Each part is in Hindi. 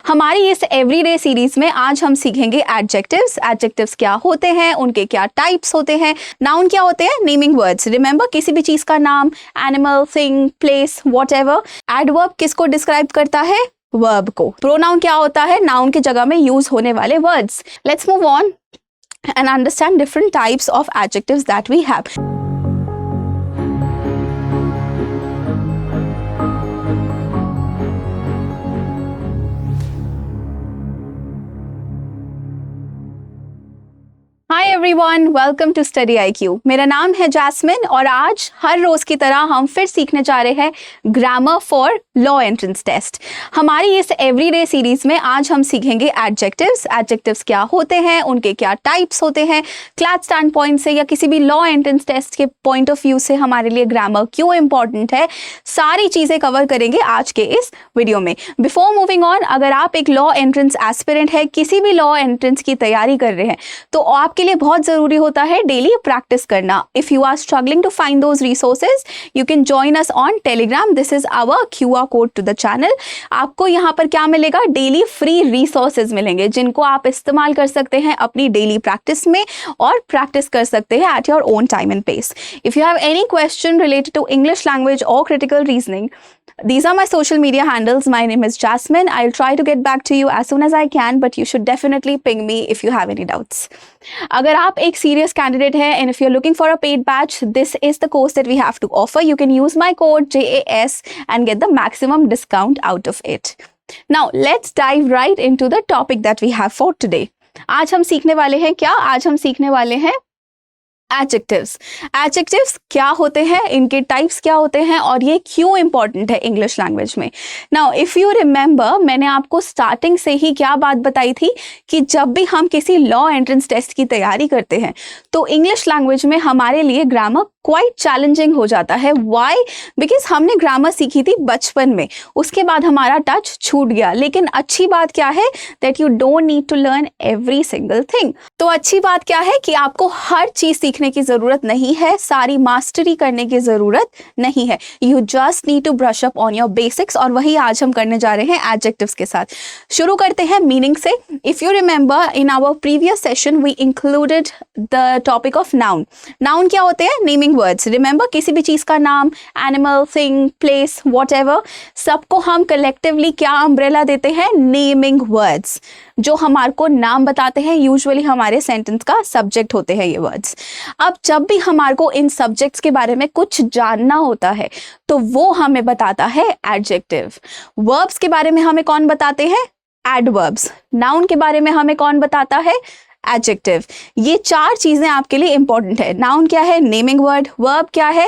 हमारी इस एवरीडे सीरीज में आज हम सीखेंगे एडजेक्टिव्स। एडजेक्टिव्स क्या होते हैं, उनके क्या टाइप्स होते हैं, नाउन क्या होते हैं, नेमिंग वर्ड्स। रिमेंबर, किसी भी चीज का नाम, animal, thing, place, whatever. Adverb किसको डिस्क्राइब करता है, वर्ब को। प्रोनाउन क्या होता है, नाउन की जगह में यूज होने वाले words. Let's move on and understand different types of adjectives that we have. Hi everyone, welcome to study IQ। मेरा नाम है जैस्मिन और आज हर रोज की तरह हम फिर सीखने जा रहे हैं grammar for law entrance test. हमारी इस एवरीडे सीरीज में आज हम सीखेंगे एडजेक्टिव्स। एडजेक्टिव्स क्या होते हैं, उनके क्या टाइप्स होते हैं, क्लास स्टैंड पॉइंट से या किसी भी लॉ एंट्रेंस टेस्ट के पॉइंट ऑफ व्यू से हमारे लिए ग्रामर क्यों इंपॉर्टेंट है, सारी चीजें कवर करेंगे आज के इस वीडियो में। बिफोर मूविंग ऑन, अगर आप एक लॉ एंट्रेंस एस्पिरेंट है, किसी भी लॉ एंट्रेंस की तैयारी कर रहे हैं, तो आपके लिए बहुत जरूरी होता है डेली प्रैक्टिस करना। If you are struggling to find those resources, you can join us on Telegram. This is our QR code to the channel. आपको यहाँ पर क्या मिलेगा, डेली फ्री रिसोर्सेज मिलेंगे जिनको आप इस्तेमाल कर सकते हैं अपनी डेली प्रैक्टिस में और प्रैक्टिस कर सकते हैं at your own time and pace. If you have any question related to English language और critical reasoning, these are my social media handles. My name is Jasmine. I'll try to get back to you as soon as I can, but you should definitely ping me if you have any doubts. अगर आप एक serious candidate है and if you're looking for a paid batch, this is the course that we have to offer. You can use my code JAS and get the maximum discount out of it. Now, let's dive right into the topic that we have for today. आज हम सीखने वाले हैं क्या? आज हम सीखने वाले हैं एडजेक्टिव्स। एडजेक्टिव्स क्या होते हैं, इनके टाइप्स क्या होते हैं और ये क्यों इंपॉर्टेंट है इंग्लिश लैंग्वेज में। नाउ इफ यू रिमेंबर, मैंने आपको स्टार्टिंग से ही क्या बात बताई थी कि जब भी हम किसी लॉ एंट्रेंस टेस्ट की तैयारी करते हैं तो इंग्लिश लैंग्वेज में हमारे लिए ग्रामर क्वाइट चैलेंजिंग हो जाता है। व्हाई? बिकॉज हमने ग्रामर सीखी थी बचपन में, उसके बाद हमारा टच छूट गया। लेकिन अच्छी बात क्या है, that you don't need to learn every single thing. तो अच्छी बात क्या है कि आपको हर चीज सीखने की जरूरत नहीं है, सारी मास्टरी करने की जरूरत नहीं है। You just need to brush up on your basics और वही आज हम करने जा रहे हैं एडजेक्टिव्स के साथ। शुरू करते हैं मीनिंग से। If you remember, in our previous session we included the topic of noun. Noun क्या होते हैं, नेमिंग वर्ड्स। रिमेंबर, किसी भी चीज का नाम, एनिमल, थिंग, प्लेस, व्हाटएवर, सबको हम कलेक्टिवली क्या अम्ब्रेला देते हैं, नेमिंग वर्ड्स, जो हमारे को नाम बताते हैं। यूजुअली हमारे सेंटेंस का सब्जेक्ट होते हैं ये वर्ड्स। अब जब भी हमारे को इन सब्जेक्ट्स के बारे में कुछ जानना होता है तो वो हमें बताता है एडजेक्टिव। वर्ब्स के बारे में हमें कौन बताते हैं, एडवर्ब्स। नाउन के बारे में हमें कौन बताता है, एडजेक्टिव। ये चार चीजें आपके लिए इंपॉर्टेंट है। नाउन क्या है, नेमिंग वर्ड। वर्ब क्या है,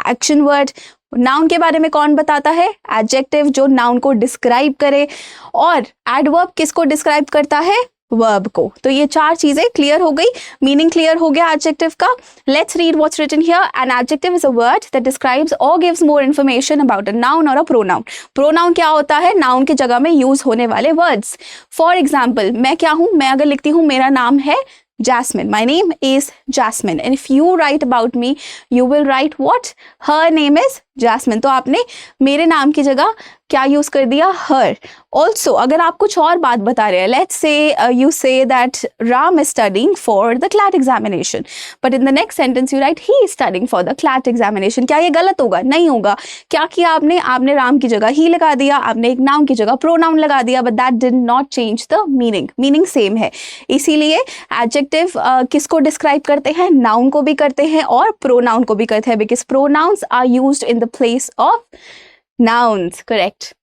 एक्शन वर्ड। नाउन के बारे में कौन बताता है, एडजेक्टिव, जो नाउन को डिस्क्राइब करे। और एडवर्ब किसको डिस्क्राइब करता है, वर्ब को। तो ये चार चीजें क्लियर हो गई, मीनिंग क्लियर हो गया एडजेक्टिव का। Let's read what's written here. An adjective is a word that describes or gives more information about a noun or a pronoun. Pronoun क्या होता है, नाउन की जगह में यूज होने वाले वर्ड्स। फॉर एग्जाम्पल, मैं क्या हूं, मैं अगर लिखती हूं मेरा नाम है Jasmine, my name is Jasmine, and if you write about me, you will write what? Her name is Jasmine. तो आपने मेरे नाम की जगह क्या यूज कर दिया, her. Also, अगर आप कुछ और बात बता रहे हैं, let's say you say that Ram is studying for the CLAT examination, but in the next sentence you write he is studying for the CLAT examination. क्या ये गलत होगा? नहीं होगा। क्या किया आपने राम की जगह he लगा दिया, आपने एक नाउन की जगह प्रोनाउन लगा दिया, but that did not change the meaning. Meaning same है। इसीलिए एडजेक्टिव किसको डिस्क्राइब करते हैं, नाउन को भी करते हैं और प्रोनाउन को भी करते हैं, because pronouns are used in the place of nouns. Correct.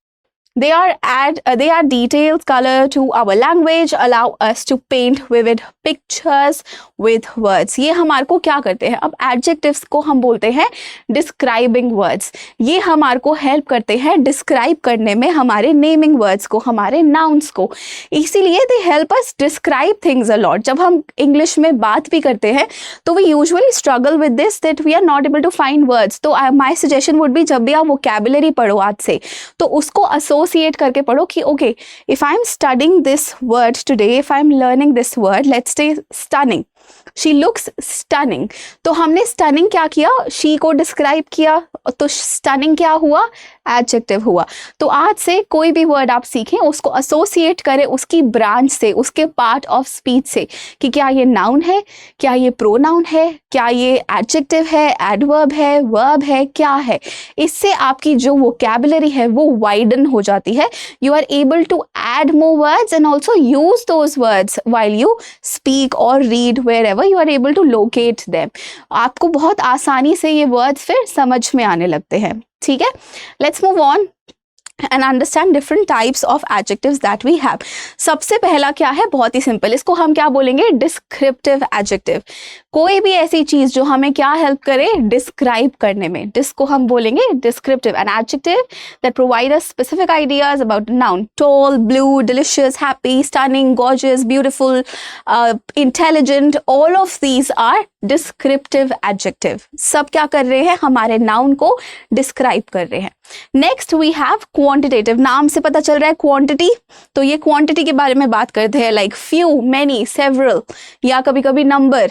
They are details, color to our language, allow us to paint vivid pictures with words. ये हमारे को क्या करते हैं, अब adjectives को हम बोलते हैं describing words. ये हमारे को help करते हैं describe करने में हमारे naming words को, हमारे nouns को। इसीलिए they help us describe things a lot. जब हम English में बात भी करते हैं तो we usually struggle with this, that we are not able to find words. तो my suggestion would be, जब भी आप vocabulary पढ़ो आज से, तो उसको associate करके पढ़ो कि okay, if I'm studying this word today, if I'm learning this word, let's say stunning, she looks stunning, तो हमने स्टनिंग क्या किया, शी को डिस्क्राइब किया, तो स्टनिंग क्या हुआ, एडजेक्टिव हुआ। तो आज से कोई भी वर्ड आप सीखें उसको एसोसिएट करें उसकी ब्रांच से, उसके पार्ट ऑफ स्पीच से, कि क्या ये नाउन है, क्या ये प्रोनाउन है, क्या ये एडजेक्टिव है, एडवर्ब है, वर्ब है, क्या है। इससे आपकी जो वोकैबुलरी है वो वाइडन हो जाती है। You are able to add more words and also use those words while you speak or read wherever you are able to locate them. आपको बहुत आसानी से ये words फिर समझ में आने लगते हैं, ठीक है। Let's move on and understand different types of adjectives that we have. सबसे पहला क्या है, बहुत ही सिंपल, इसको हम क्या बोलेंगे, डिस्क्रिप्टिव एडजेक्टिव। कोई भी ऐसी चीज जो हमें क्या हेल्प करे, डिस्क्राइब करने में, जिसको हम बोलेंगे descriptive. An adjective that provide us specific ideas about noun, tall, blue, delicious, happy, stunning, gorgeous, beautiful, intelligent, all of these are descriptive adjective. सब क्या कर रहे हैं, हमारे नाउन को डिस्क्राइब कर रहे हैं। नेक्स्ट वी हैव क्वांटिटेटिव, नाम से पता चल रहा है क्वांटिटी, तो ये क्वांटिटी के बारे में बात करते हैं, लाइक फ्यू, मेनी, सेवरल, या कभी कभी number.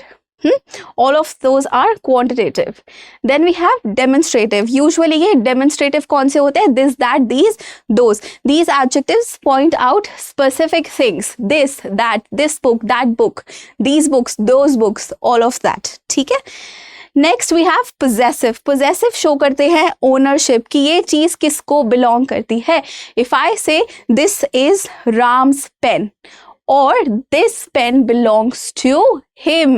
All of those are quantitative. Then we have demonstrative. Usually ये demonstrative कौन से होते हैं, this, that, these, those. These adjectives point out specific things. This, that, this book, that book, these books, those books, all of that. ठीक है। Next we have possessive. Possessive show करते हैं ओनरशिप, कि ये चीज किसको बिलोंग करती है। If I say this is Ram's pen और this pen belongs to him,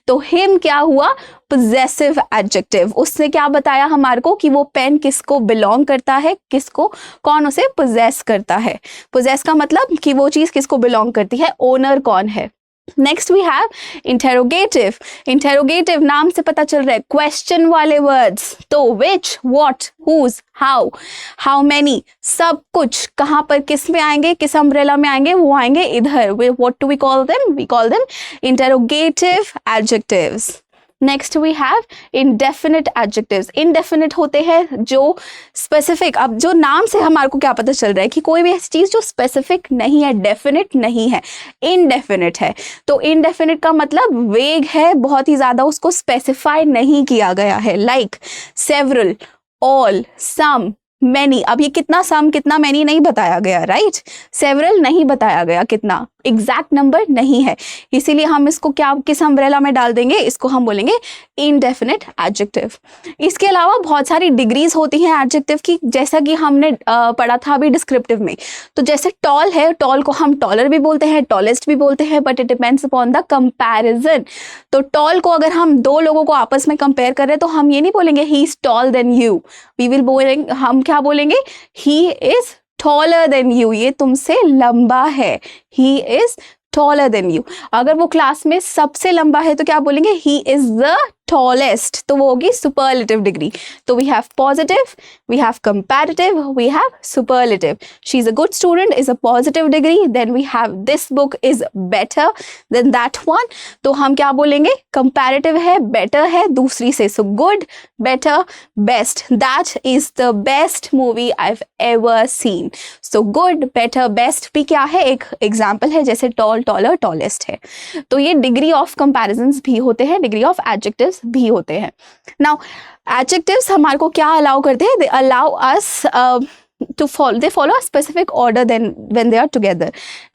तो हिम क्या हुआ, पोजेसिव एडजेक्टिव। उसने क्या बताया हमारे को कि वो पेन किसको बिलोंग करता है, किसको, कौन उसे पोजेस करता है। पोजेस का मतलब कि वो चीज किसको बिलोंग करती है, ओनर कौन है। Next we have interrogative. Interrogative नाम से पता चल रहा है क्वेश्चन वाले वर्ड्स, तो which, what, whose, how, how many, सब कुछ कहाँ पर किस में आएंगे, किस अम्ब्रेला में आएंगे, वो आएंगे इधर। What do we call them, we call them interrogative adjectives. Next we have indefinite adjectives. Indefinite होते हैं जो स्पेसिफिक, अब जो नाम से हमारे को क्या पता चल रहा है कि कोई भी ऐसी चीज जो स्पेसिफिक नहीं है, डेफिनिट नहीं है, इनडेफिनिट है। तो इनडेफिनिट का मतलब वेग है, बहुत ही ज्यादा उसको स्पेसिफाई नहीं किया गया है, लाइक सेवरल, ऑल, सम, मैनी। अब ये कितना सम कितना मैनी नहीं बताया गया, राइट। सेवरल नहीं बताया गया, कितना एग्जैक्ट नंबर नहीं है, इसीलिए हम इसको क्या, किस अम्ब्रेला में डाल देंगे, इसको हम बोलेंगे इनडेफिनिट एडजेक्टिव। इसके अलावा बहुत सारी डिग्रीज होती हैं एडजेक्टिव की, जैसा कि हमने पढ़ा था अभी डिस्क्रिप्टिव में। तो जैसे टॉल है, टॉल को हम टॉलर भी बोलते हैं, टॉलेस्ट भी बोलते हैं, but it depends upon the comparison. तो टॉल को अगर हम दो लोगों को आपस में कंपेयर कर रहे हैं तो हम ये नहीं बोलेंगे he is tall than you, we will बोलेंगे, हम क्या बोलेंगे, he is taller than you, ये तुमसे लंबा है, he is taller than you. अगर वो क्लास में सबसे लंबा है तो क्या बोलेंगे, ही इज द टॉलेस्ट, तो वो होगी सुपरलेटिव डिग्री। तो we have positive, we have comparative, we have superlative. She is a good student is a positive degree, then we have this book is better than that one, तो हम क्या बोलेंगे, कंपैरेटिव है, बेटर है दूसरी से, so good, better, best, that is the best movie I have ever seen. So good, better, best भी क्या है, एक एग्जाम्पल है, जैसे टॉल, टॉलर, टॉलेस्ट है। तो ये डिग्री ऑफ कंपैरिजंस भी होते हैं, डिग्री ऑफ एडजेक्टिव्स भी होते हैं। नाउ एडजेक्टिव्स हमारे को क्या अलाउ करते हैं, they allow us to follow, they follow a specific order then when they are together.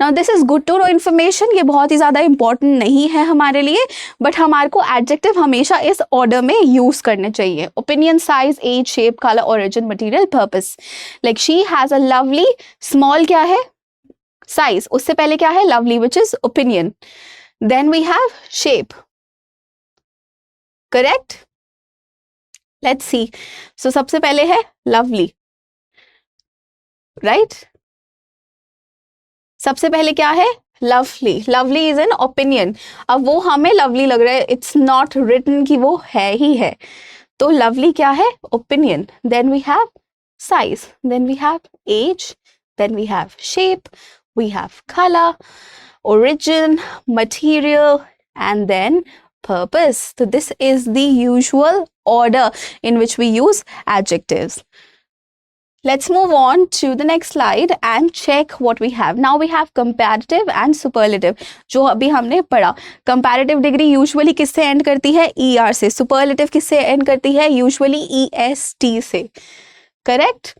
Now this is good to know information, ये बहुत ही ज़्यादा important नहीं है हमारे लिए, but हमारे को adjective हमेशा इस order में use करने चाहिए। Opinion, size, age, shape, color, origin, material, purpose. Like she has a lovely, small क्या है, size, उससे पहले क्या है, lovely, which is opinion. Then we have shape. Correct? Let's see. So सबसे पहले है lovely. राइट सबसे पहले क्या है, lovely. Lovely is an opinion, अब वो हमें लवली लग रहा है, इट्स नॉट रिटन कि वो है ही है, तो लवली क्या है, opinion. Then we have size, then we have age, then we have shape, we have colour, origin, material and then purpose. So this is the usual order in which we use adjectives. Let's move on to the next slide and check what we have. Now we have comparative and superlative. जो अभी हमने पढ़ा, comparative degree usually किससे end करती है? ER से. Superlative किससे end करती है? Usually EST से. Correct?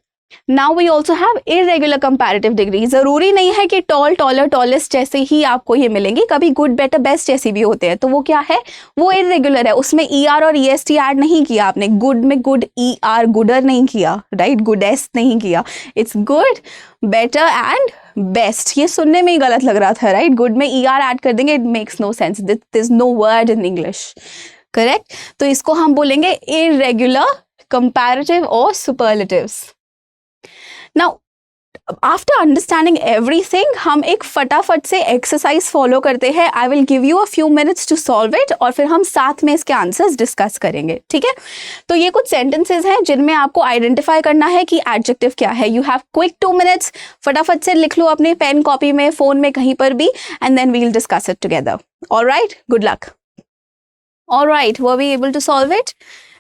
Now we also have irregular comparative degree. जरूरी नहीं है कि tall, taller, tallest जैसे ही आपको ये मिलेंगे, कभी good, better, best जैसी भी होते हैं. तो वो क्या है? वो irregular है. उसमें ER और EST ऐड नहीं किया आपने. good में good ER, gooder नहीं किया, right? goodest नहीं किया. It's good, better and best. ये सुनने में ही गलत लग रहा था, right? good में ER ऐड कर देंगे, it makes no sense. There's no word in English. Correct? तो इसको हम बोलेंगे irregular, comparative or superlatives. Now, after understanding everything, हम एक फटाफट से एक्सरसाइज फॉलो करते हैं. I will give you a few minutes to solve it और फिर हम साथ में इसके आंसर्स डिस्कस करेंगे. ठीक है? तो ये कुछ सेंटेंसेस हैं जिनमें आपको आइडेंटिफाई करना है कि एडजेक्टिव क्या है. You have quick 2 minutes. फटाफट से लिख लो अपने पेन, कॉपी में, फोन में, कहीं पर भी, and then we will discuss it together. Alright, good luck. Alright, were we able to solve it?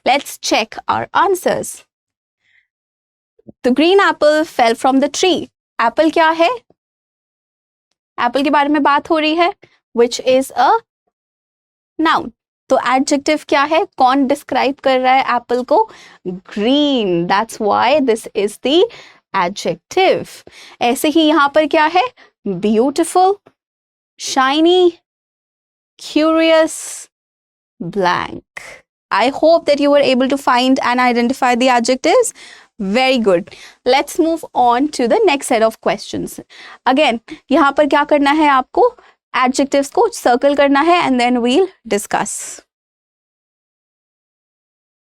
Let's check our answers. The green apple fell from the tree. Apple क्या है? Apple के बारे में बात हो रही है, which is a noun. तो adjective क्या है? कौन describe कर रहा है apple को? Green. That's why this is the adjective. ऐसे ही यहाँ पर क्या है? Beautiful, shiny, curious, blank. I hope that you were able to find and identify the adjectives. Very good. Let's move on to the next set of questions. Again, यहाँ पर क्या करना है आपको? Adjectives को circle करना है and then we'll discuss.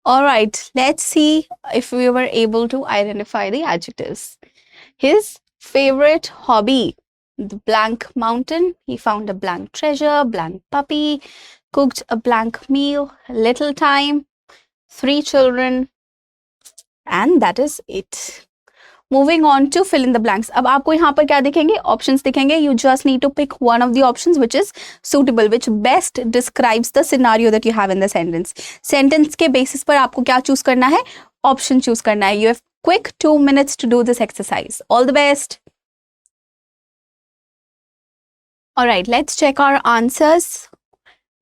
Alright, let's see if we were able to identify the adjectives. His favorite hobby, the blank mountain. He found a blank treasure, blank puppy, cooked a blank meal, little time, 3 children. And that is it. Moving on to fill in the blanks. अब आपको यहाँ पर क्या दिखेंगे? Options दिखेंगे. You just need to pick one of the options which is suitable, which best describes the scenario that you have in the sentence. Sentence के basis पर आपको क्या choose करना है? Option choose करना है. You have quick 2 minutes to do this exercise. All the best. Alright, let's check our answers.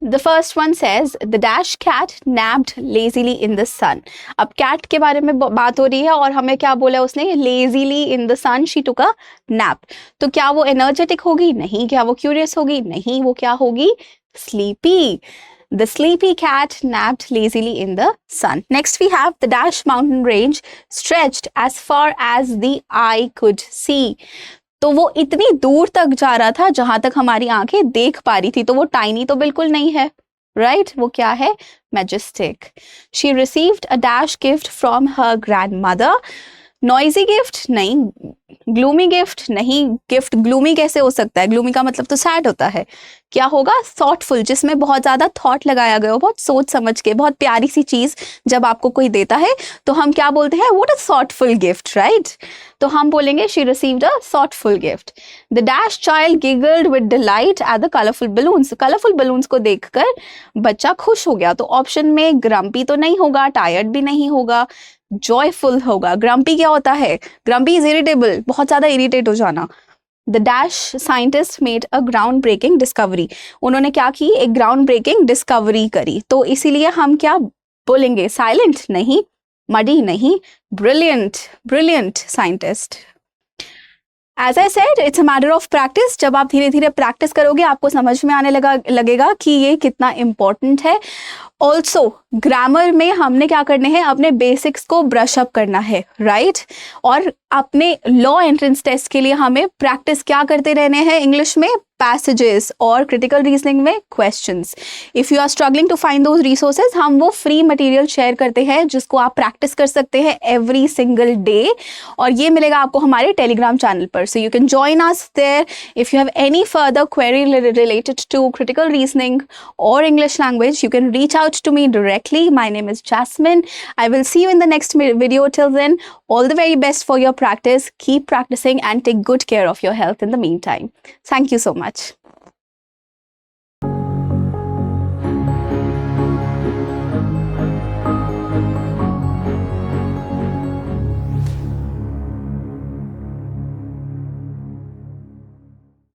The first one says the dash cat napped lazily in the sun. अब cat के बारे में बात हो रही है और हमें क्या बोला उसने? Lazily in the sun she took a nap. तो क्या वो energetic होगी? नहीं. क्या वो curious होगी? नहीं. वो क्या होगी? Sleepy. The sleepy cat napped lazily in the sun. Next we have the dash mountain range stretched as far as the eye could see. तो वो इतनी दूर तक जा रहा था जहां तक हमारी आंखें देख पा रही थी. तो वो टाइनी तो बिल्कुल नहीं है, राइट? वो क्या है? Majestic. She received a dash gift from her grandmother. Noisy gift नहीं. ग्लूमी गिफ्ट नहीं. गिफ्ट ग्लूमी कैसे हो सकता है? ग्लूमी का मतलब तो सैड होता है. क्या होगा? थॉटफुल, जिसमें बहुत ज्यादा थॉट लगाया गया हो, बहुत सोच समझ के. बहुत प्यारी सी चीज जब आपको कोई देता है तो हम क्या बोलते हैं? What a thoughtful gift, right? तो हम बोलेंगे she received a thoughtful gift. The dash child giggled with delight at the colourful balloons. Colourful balloons को देखकर बच्चा खुश हो गया. तो ऑप्शन में ग्रम्पी तो नहीं होगा, टायर्ड भी नहीं होगा, जॉयफुल होगा. ग्रम्पी क्या होता है? ग्रम्पी इज इरिटेबल, बहुत ज्यादा इरिटेट हो जाना. The dash scientist made a ground breaking discovery. उन्होंने क्या की? एक ग्राउंड ब्रेकिंग डिस्कवरी करी. तो इसीलिए हम क्या बोलेंगे? साइलेंट नहीं, मडी नहीं, brilliant. Brilliant scientist. As I said, it's a matter of practice. जब आप धीरे धीरे प्रैक्टिस करोगे आपको समझ में आने लगेगा कि ये कितना इंपॉर्टेंट है. ऑल्सो ग्रामर में हमने क्या करने हैं? अपने बेसिक्स को ब्रश अप करना है, राइट? और अपने लॉ एंट्रेंस टेस्ट के लिए हमें प्रैक्टिस क्या करते रहने हैं? इंग्लिश में पैसेजेस और क्रिटिकल रीजनिंग में questions. If you are struggling to find those resources, हम वो फ्री मटेरियल शेयर करते हैं जिसको आप प्रैक्टिस कर सकते हैं एवरी सिंगल डे. और ये मिलेगा आपको हमारे टेलीग्राम चैनल पर. So you can join us there. If you have any further query related to critical reasoning और English language, you can reach out to me directly. My name is Jasmine. I will see you in the next video. Till then, all the very best for your practice. Keep practicing and take good care of your health in the meantime. Thank you so much.